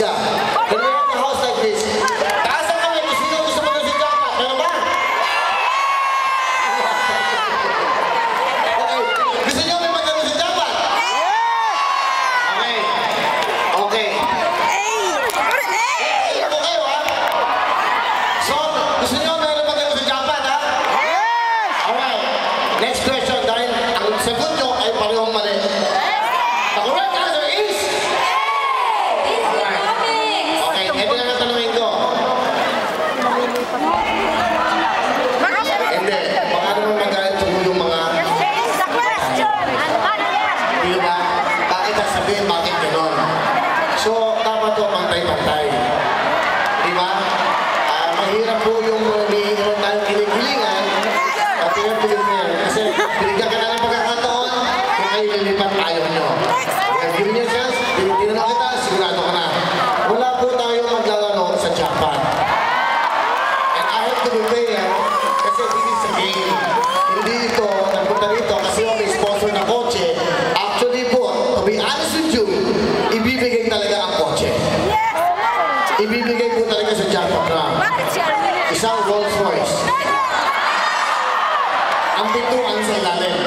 ka. Can we have the house like this? Taas ang kamay kung sino gusto mo sa jackpot. Meron ba? Okay. Gusto niyo may magkano sa jackpot? Okay. Okay. Ako kayo, ha? So, gusto niyo meron magkano sa jackpot, ha? Alright. Next question. Dahil ang sagot nyo ay parehong mali. The correct answer is... Alright. Okay, ito na ang tanongin ko. Hindi. Baka naman magalit sa yung mga... Di ba? Bakit sasabihin, bakit gano'n? So, dapat to pantay-pantay. Di ba? Mahirap po yung mayroon tayong kinikilingan at pinagpilit mo yan. Kasi binigyan ka na ng pagkakataon kung ay lilipat ayaw nyo. Kaya giving your chance, tinanong kita, sigurado ka na. Wala po tayong maglalaro sa Japan. And I have to be fair kasi this is a game. Hindi ito, nagpunta rito kasi may sponsor na kotse. Actually po, to be honest with you, ibibigay talaga ang kotse. Ibibigay po talaga sa Japan na. Isang Rolls Royce. Ang bituan sa ilalim.